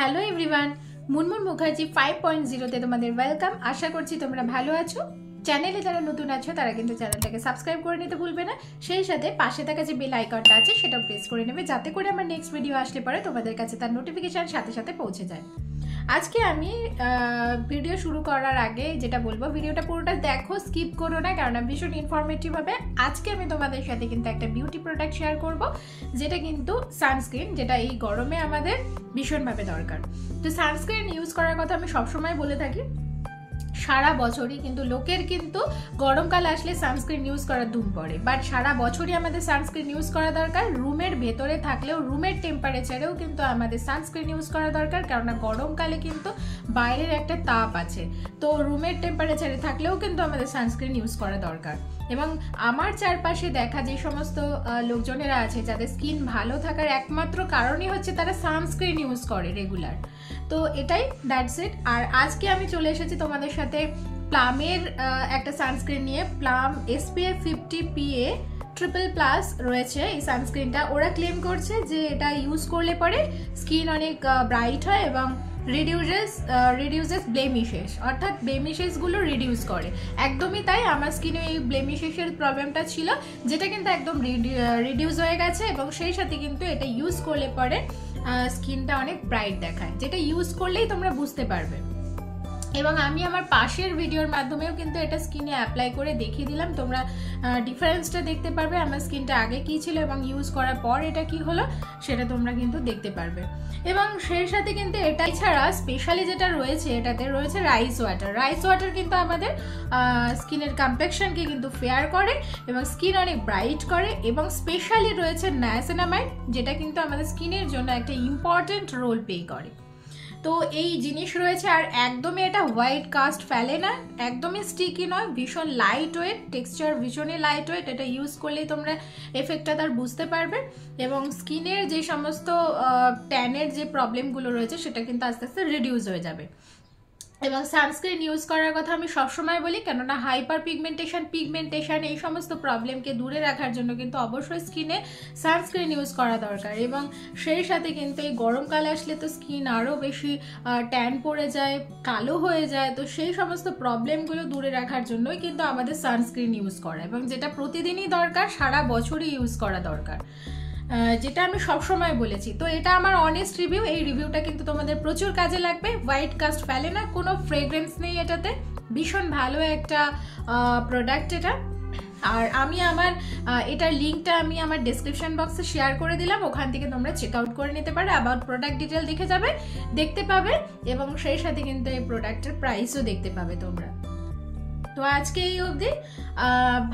Hello everyone, Munmun Mukherjee 5.0 তোমাদের welcome. আশা করছি তোমরা ভালো আছো। চ্যানেলে যারা নতুন আছো তারা কিন্তু চ্যানেলটাকে সাবস্ক্রাইব করে নিতে ভুলবে না। সেই সাথে পাশে থাকা যে বেল আইকনটা আছে সেটাও প্রেস করে নেবে, যাতে করে আমার নেক্সট ভিডিও আসলে পরে তোমাদের কাছে তার নোটিফিকেশন সাথে সাথে পৌঁছে যায়। আজকে আমি ভিডিও শুরু করার আগে যেটা বলবো, ভিডিওটা পুরোটা দেখো, স্কিপ করো না, কারণ ভীষণ ইনফরমেটিভ হবে। আজকে আমি তোমাদের সাথে কিন্তু একটা বিউটি প্রোডাক্ট শেয়ার করব, যেটা কিন্তু সানস্ক্রিন, যেটা এই গরমে আমাদের ভীষণভাবে দরকার। তো সানস্ক্রিন ইউজ করার কথা আমি সবসময় বলে থাকি সারা বছরই, কিন্তু লোকের কিন্তু গরমকাল আসলে সানস্ক্রিন ইউজ করার ধুম পড়ে, বাট সারা বছরই আমাদের সানস্ক্রিন ইউজ করা দরকার। রুমের ভেতরে থাকলেও, রুমের টেম্পারেচারেও কিন্তু আমাদের সানস্ক্রিন ইউজ করা দরকার, কারণ গরমকালে কিন্তু বাইরের একটা তাপ আছে, তো রুমের টেম্পারেচারে থাকলেও কিন্তু আমাদের সানস্ক্রিন ইউজ করা দরকার। এবং আমার চারপাশে দেখা যে সমস্ত লোকজনেরা আছে যাদের স্কিন ভালো থাকার একমাত্র কারণই হচ্ছে তারা সানস্ক্রিন ইউজ করে রেগুলার। তো এটাই, দ্যাটস ইট। আর আজকে আমি চলে এসেছি তোমাদের সাথে প্লামের একটা সানস্ক্রিন নিয়ে। প্লাম SPF 50 PA ট্রিপল+ রয়েছে এই সানস্ক্রিনটা। ওরা ক্লেম করছে যে এটা ইউজ করলে পরে স্কিন অনেক ব্রাইট হয় এবং রিডিউসেস ব্লেমিশেস, অর্থাৎ ব্লেমিশেসগুলো রিডিউস করে। একদমই তাই, আমার স্কিনে এই ব্লেমিশেসের প্রবলেমটা ছিল, যেটা কিন্তু একদম রিডিউস হয়ে গেছে। এবং সেই সাথে কিন্তু এটা ইউজ করলে পরে স্কিনটা অনেক ব্রাইট দেখায়, যেটা ইউজ করলেই তোমরা বুঝতে পারবে। এবং আমি আমার পাশের ভিডিওর মাধ্যমেও কিন্তু এটা স্কিনে অ্যাপ্লাই করে দেখিয়ে দিলাম, তোমরা ডিফারেন্সটা দেখতে পারবে। আমার স্কিনটা আগে কী ছিল এবং ইউজ করার পর এটা কি হলো সেটা তোমরা কিন্তু দেখতে পারবে। এবং সেই সাথে কিন্তু এটাই ছাড়া স্পেশালি যেটা রয়েছে, এটাতে রয়েছে রাইস ওয়াটার। রাইস ওয়াটার কিন্তু আমাদের স্কিনের কমপ্লেকশনকে কিন্তু ফেয়ার করে এবং স্কিন অনেক ব্রাইট করে। এবং স্পেশালি রয়েছে নায়াসিনামাইড, যেটা কিন্তু আমাদের স্কিনের জন্য একটা ইম্পর্টেন্ট রোল প্লে করে। তো এই জিনিস রয়েছে। আর একদমই এটা হোয়াইট কাস্ট ফেলে না, একদমই স্টিকি নয়, ভীষণ লাইট ওয়েট, টেক্সচার ভীষণই লাইট ওয়েট। এটা ইউজ করলেই তোমরা এফেক্টটা তার বুঝতে পারবে। এবং স্কিনের যে সমস্ত ট্যানের যে প্রবলেমগুলো রয়েছে সেটা কিন্তু আস্তে আস্তে রিডিউস হয়ে যাবে। এবং সানস্ক্রিন ইউজ করার কথা আমি সবসময় বলি, কেননা হাইপার পিগমেন্টেশন এই সমস্ত প্রবলেমকে দূরে রাখার জন্য কিন্তু অবশ্যই স্কিনে সানস্ক্রিন ইউজ করা দরকার। এবং সেই সাথে কিন্তু এই গরমকালে আসলে তো স্কিন আরও বেশি ট্যান পড়ে যায়, কালো হয়ে যায়, তো সেই সমস্ত প্রবলেমগুলো দূরে রাখার জন্যই কিন্তু আমাদের সানস্ক্রিন ইউজ করা, এবং যেটা প্রতিদিনই দরকার, সারা বছরই ইউজ করা দরকার, যেটা আমি সবসময় বলেছি। তো এটা আমার অনেস্ট রিভিউ। এই রিভিউটা কিন্তু তোমাদের প্রচুর কাজে লাগবে। হোয়াইট কাস্ট ফেলে না, কোনো ফ্রেগ্রেন্স নেই এটাতে, ভীষণ ভালো একটা প্রোডাক্ট এটা। আর আমি আমার এটার লিঙ্কটা আমি আমার ডেসক্রিপশন বক্সে শেয়ার করে দিলাম, ওখান থেকে তোমরা চেক আউট করে নিতে পারো, অ্যাবাউট প্রোডাক্ট ডিটেল দেখতে পাবে। এবং সেই সাথে কিন্তু এই প্রোডাক্টের প্রাইসও দেখতে পাবে তোমরা। তো আজকে এই অবধি।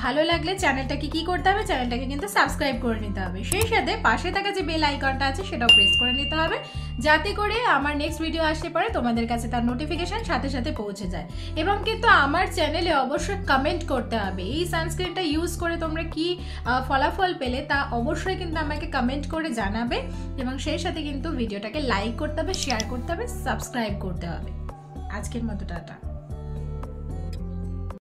ভালো লাগলে চ্যানেলটাকে কি করতে হবে, চ্যানেলটাকে কিন্তু সাবস্ক্রাইব করে নিতে হবে। সেই সাথে পাশে থাকা যে বেল আইকনটা আছে সেটাও প্রেস করে নিতে হবে, যাতে করে আমার নেক্সট ভিডিও আসলে পরে তোমাদের কাছে তার নোটিফিকেশন সাথে সাথে পৌঁছে যায়। এবং কিন্তু আমার চ্যানেলে অবশ্যই কমেন্ট করতে হবে, এই সানস্ক্রিনটা ইউজ করে তোমরা কি ফলাফল পেলে তা অবশ্যই কিন্তু আমাকে কমেন্ট করে জানাবে। এবং সেই সাথে কিন্তু ভিডিওটাকে লাইক করতে হবে, শেয়ার করতে হবে, সাবস্ক্রাইব করতে হবে। আজকের মতো টাটা।